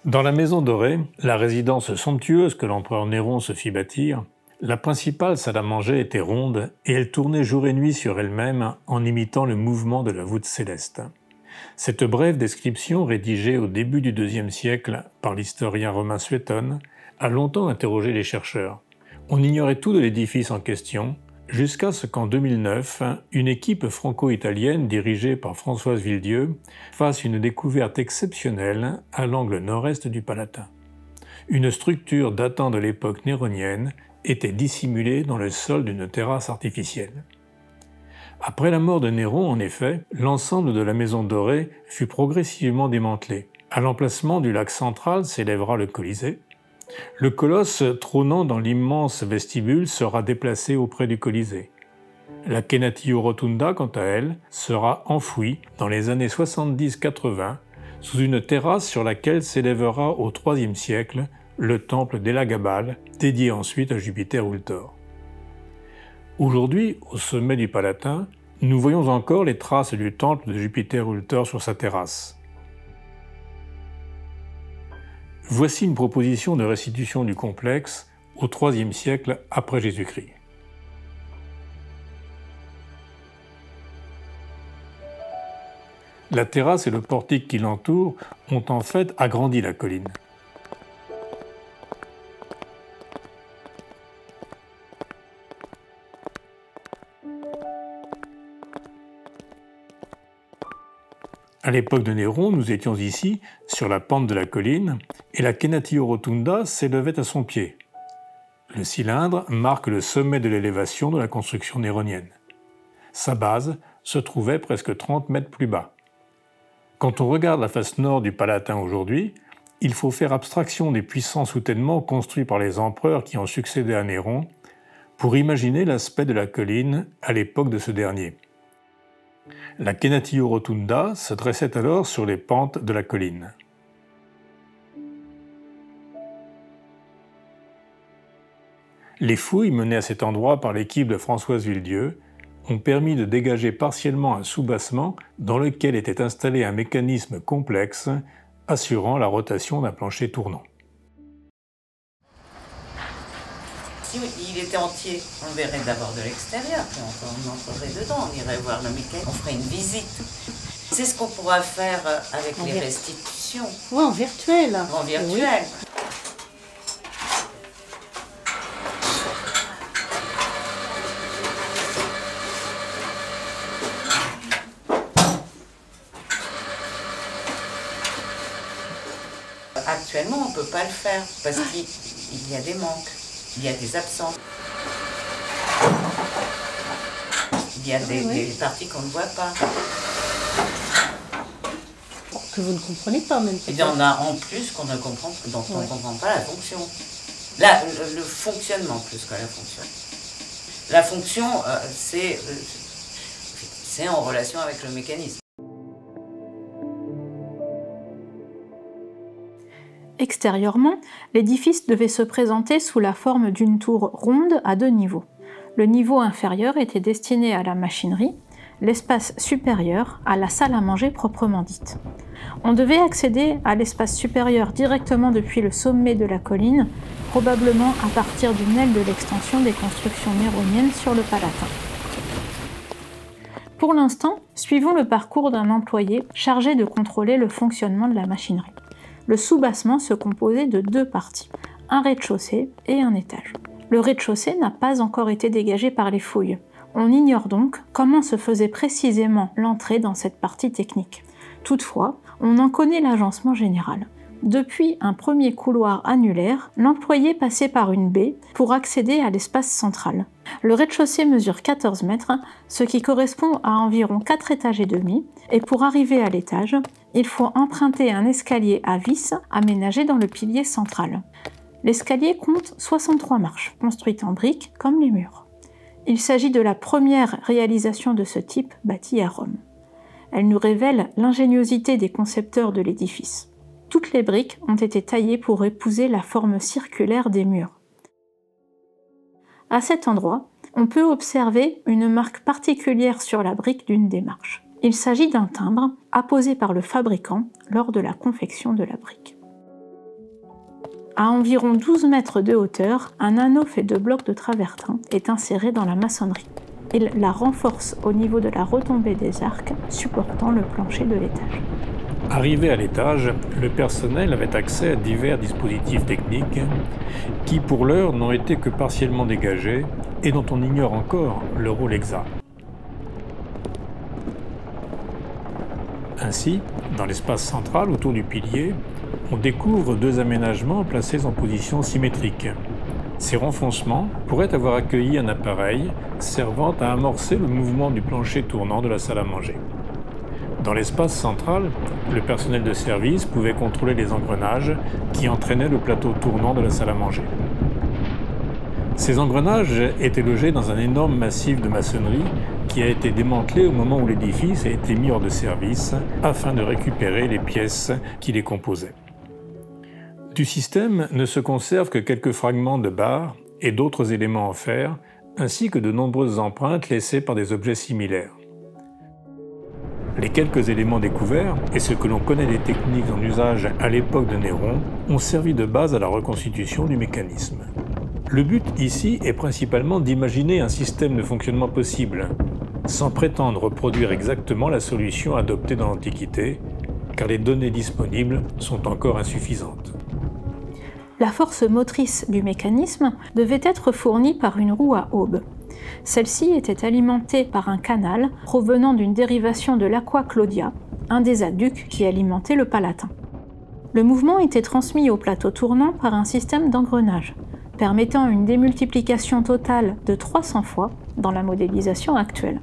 Dans la Maison Dorée, la résidence somptueuse que l'empereur Néron se fit bâtir, la principale salle à manger était ronde et elle tournait jour et nuit sur elle-même en imitant le mouvement de la voûte céleste. Cette brève description, rédigée au début du IIe siècle par l'historien romain Suétone, a longtemps interrogé les chercheurs. On ignorait tout de l'édifice en question, jusqu'à ce qu'en 2009, une équipe franco-italienne dirigée par Françoise Villedieu fasse une découverte exceptionnelle à l'angle nord-est du Palatin. Une structure datant de l'époque néronienne était dissimulée dans le sol d'une terrasse artificielle. Après la mort de Néron, en effet, l'ensemble de la Maison Dorée fut progressivement démantelé. À l'emplacement du lac central s'élèvera le Colisée. Le colosse trônant dans l'immense vestibule sera déplacé auprès du Colisée. La Kenatio Rotunda, quant à elle, sera enfouie dans les années 70-80 sous une terrasse sur laquelle s'élèvera au IIIe siècle le temple d'Elagabal, dédié ensuite à Jupiter Ultor. Aujourd'hui, au sommet du Palatin, nous voyons encore les traces du temple de Jupiter Ultor sur sa terrasse. Voici une proposition de restitution du complexe au IIIe siècle après Jésus-Christ. La terrasse et le portique qui l'entourent ont en fait agrandi la colline. À l'époque de Néron, nous étions ici, sur la pente de la colline, et la Kenatio Rotunda s'élevait à son pied. Le cylindre marque le sommet de l'élévation de la construction néronienne. Sa base se trouvait presque 30 mètres plus bas. Quand on regarde la face nord du Palatin aujourd'hui, il faut faire abstraction des puissants soutènements construits par les empereurs qui ont succédé à Néron pour imaginer l'aspect de la colline à l'époque de ce dernier. La Kenatio Rotunda se dressait alors sur les pentes de la colline. Les fouilles menées à cet endroit par l'équipe de Françoise Villedieu ont permis de dégager partiellement un soubassement dans lequel était installé un mécanisme complexe assurant la rotation d'un plancher tournant. Si il était entier, on le verrait d'abord de l'extérieur, puis on entrerait dedans, on irait voir le mécanisme, on ferait une visite. C'est ce qu'on pourra faire avec les restitutions. Oui, en virtuel. En virtuel. Oui. Actuellement, on ne peut pas le faire parce qu'il y a des manques. Il y a des absents. Il y a des parties qu'on ne voit pas. Que vous ne comprenez pas même. Il y en a en plus qu'on ne comprend, dont on ne comprend pas la fonction. Là, le fonctionnement plus que la fonction. La fonction, c'est en relation avec le mécanisme. Extérieurement, l'édifice devait se présenter sous la forme d'une tour ronde à 2 niveaux. Le niveau inférieur était destiné à la machinerie, l'espace supérieur à la salle à manger proprement dite. On devait accéder à l'espace supérieur directement depuis le sommet de la colline, probablement à partir d'une aile de l'extension des constructions néroniennes sur le Palatin. Pour l'instant, suivons le parcours d'un employé chargé de contrôler le fonctionnement de la machinerie. Le soubassement se composait de 2 parties, un rez-de-chaussée et un étage. Le rez-de-chaussée n'a pas encore été dégagé par les fouilles. On ignore donc comment se faisait précisément l'entrée dans cette partie technique. Toutefois, on en connaît l'agencement général. Depuis un premier couloir annulaire, l'employé passait par une baie pour accéder à l'espace central. Le rez-de-chaussée mesure 14 mètres, ce qui correspond à environ 4 étages et demi, et pour arriver à l'étage, il faut emprunter un escalier à vis aménagé dans le pilier central. L'escalier compte 63 marches, construites en briques comme les murs. Il s'agit de la première réalisation de ce type bâtie à Rome. Elle nous révèle l'ingéniosité des concepteurs de l'édifice. Toutes les briques ont été taillées pour épouser la forme circulaire des murs. À cet endroit, on peut observer une marque particulière sur la brique d'une des marches. Il s'agit d'un timbre apposé par le fabricant lors de la confection de la brique. À environ 12 mètres de hauteur, un anneau fait de blocs de travertin est inséré dans la maçonnerie. Il la renforce au niveau de la retombée des arcs supportant le plancher de l'étage. Arrivé à l'étage, le personnel avait accès à divers dispositifs techniques qui, pour l'heure, n'ont été que partiellement dégagés et dont on ignore encore le rôle exact. Ainsi, dans l'espace central autour du pilier, on découvre deux aménagements placés en position symétrique. Ces renfoncements pourraient avoir accueilli un appareil servant à amorcer le mouvement du plancher tournant de la salle à manger. Dans l'espace central, le personnel de service pouvait contrôler les engrenages qui entraînaient le plateau tournant de la salle à manger. Ces engrenages étaient logés dans un énorme massif de maçonnerie qui a été démantelé au moment où l'édifice a été mis hors de service afin de récupérer les pièces qui les composaient. Du système ne se conservent que quelques fragments de barres et d'autres éléments en fer, ainsi que de nombreuses empreintes laissées par des objets similaires. Les quelques éléments découverts, et ce que l'on connaît des techniques en usage à l'époque de Néron, ont servi de base à la reconstitution du mécanisme. Le but ici est principalement d'imaginer un système de fonctionnement possible, sans prétendre reproduire exactement la solution adoptée dans l'Antiquité, car les données disponibles sont encore insuffisantes. La force motrice du mécanisme devait être fournie par une roue à aubes. Celle-ci était alimentée par un canal provenant d'une dérivation de l'Aqua Claudia, un des aqueducs qui alimentait le Palatin. Le mouvement était transmis au plateau tournant par un système d'engrenage, permettant une démultiplication totale de 300 fois dans la modélisation actuelle.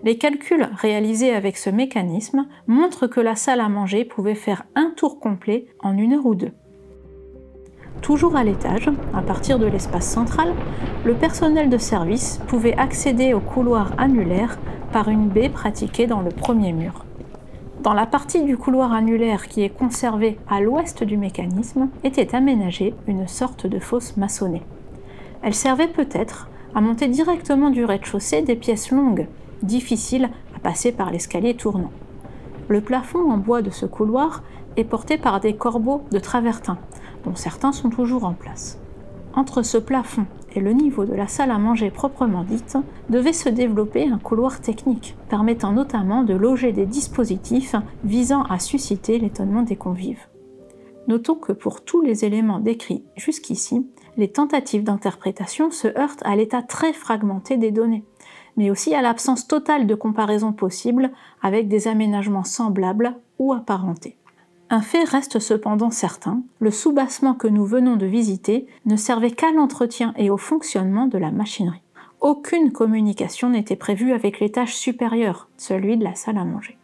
Les calculs réalisés avec ce mécanisme montrent que la salle à manger pouvait faire un tour complet en 1 heure ou 2. Toujours à l'étage, à partir de l'espace central, le personnel de service pouvait accéder au couloir annulaire par une baie pratiquée dans le premier mur. Dans la partie du couloir annulaire qui est conservée à l'ouest du mécanisme était aménagée une sorte de fosse maçonnée. Elle servait peut-être à monter directement du rez-de-chaussée des pièces longues, difficiles à passer par l'escalier tournant. Le plafond en bois de ce couloir est porté par des corbeaux de travertin, dont certains sont toujours en place. Entre ce plafond et le niveau de la salle à manger proprement dite, devait se développer un couloir technique, permettant notamment de loger des dispositifs visant à susciter l'étonnement des convives. Notons que pour tous les éléments décrits jusqu'ici, les tentatives d'interprétation se heurtent à l'état très fragmenté des données, mais aussi à l'absence totale de comparaison possible avec des aménagements semblables ou apparentés. Un fait reste cependant certain, le soubassement que nous venons de visiter ne servait qu'à l'entretien et au fonctionnement de la machinerie. Aucune communication n'était prévue avec l'étage supérieur, celui de la salle à manger.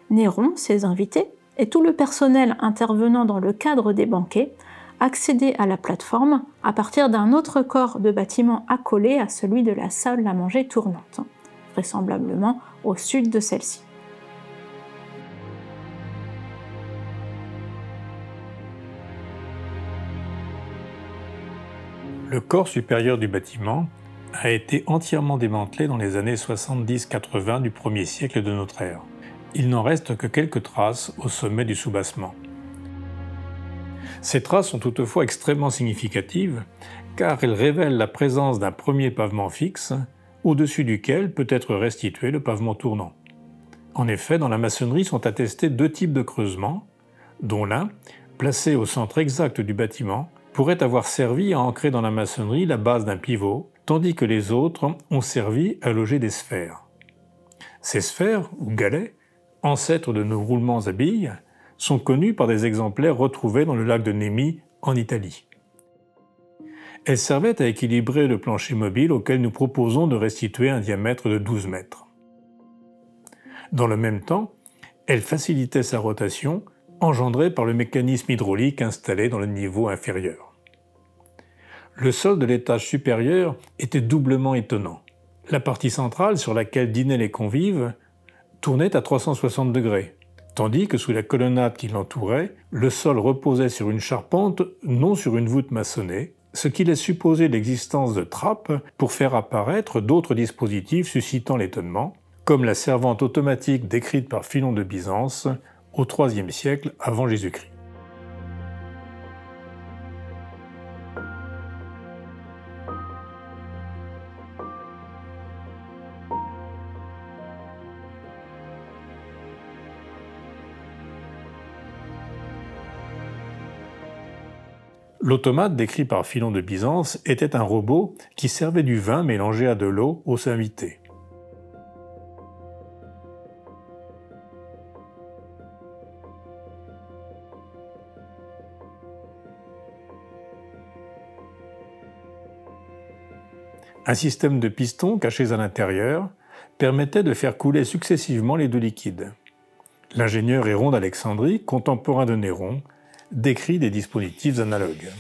Néron, ses invités, et tout le personnel intervenant dans le cadre des banquets accédaient à la plateforme à partir d'un autre corps de bâtiment accolé à celui de la salle à manger tournante, vraisemblablement au sud de celle-ci. Le corps supérieur du bâtiment a été entièrement démantelé dans les années 70-80 du 1er siècle de notre ère. Il n'en reste que quelques traces au sommet du soubassement. Ces traces sont toutefois extrêmement significatives car elles révèlent la présence d'un premier pavement fixe au-dessus duquel peut être restitué le pavement tournant. En effet, dans la maçonnerie sont attestés 2 types de creusements, dont l'un, placé au centre exact du bâtiment, pourrait avoir servi à ancrer dans la maçonnerie la base d'un pivot, tandis que les autres ont servi à loger des sphères. Ces sphères, ou galets, ancêtres de nos roulements à billes, sont connus par des exemplaires retrouvés dans le lac de Nemi, en Italie. Elles servaient à équilibrer le plancher mobile auquel nous proposons de restituer un diamètre de 12 mètres. Dans le même temps, elles facilitaient sa rotation, engendrée par le mécanisme hydraulique installé dans le niveau inférieur. Le sol de l'étage supérieur était doublement étonnant. La partie centrale, sur laquelle dînaient les convives, tournait à 360 degrés, tandis que sous la colonnade qui l'entourait, le sol reposait sur une charpente, non sur une voûte maçonnée, ce qui laisse supposer l'existence de trappes pour faire apparaître d'autres dispositifs suscitant l'étonnement, comme la servante automatique décrite par Philon de Byzance au IIIe siècle avant Jésus-Christ. L'automate décrit par Philon de Byzance était un robot qui servait du vin mélangé à de l'eau aux invités. Un système de pistons cachés à l'intérieur permettait de faire couler successivement les deux liquides. L'ingénieur Héron d'Alexandrie, contemporain de Néron, décrit des dispositifs analogues.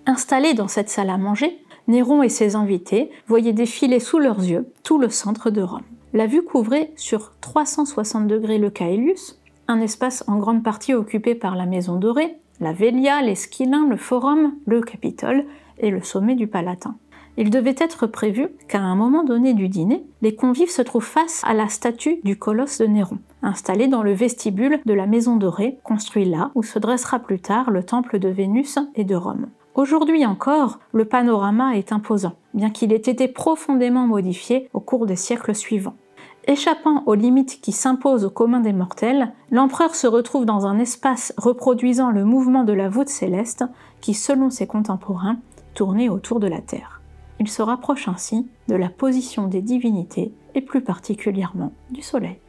Installés dans cette salle à manger, Néron et ses invités voyaient défiler sous leurs yeux tout le centre de Rome. La vue couvrait sur 360 degrés le Caelius, un espace en grande partie occupé par la Maison Dorée, la Velia, l'Esquilin, le Forum, le Capitole et le sommet du Palatin. Il devait être prévu qu'à un moment donné du dîner, les convives se trouvent face à la statue du colosse de Néron, installée dans le vestibule de la Maison Dorée, construit là où se dressera plus tard le temple de Vénus et de Rome. Aujourd'hui encore, le panorama est imposant, bien qu'il ait été profondément modifié au cours des siècles suivants. Échappant aux limites qui s'imposent au commun des mortels, l'empereur se retrouve dans un espace reproduisant le mouvement de la voûte céleste qui, selon ses contemporains, tournait autour de la Terre. Il se rapproche ainsi de la position des divinités et plus particulièrement du Soleil.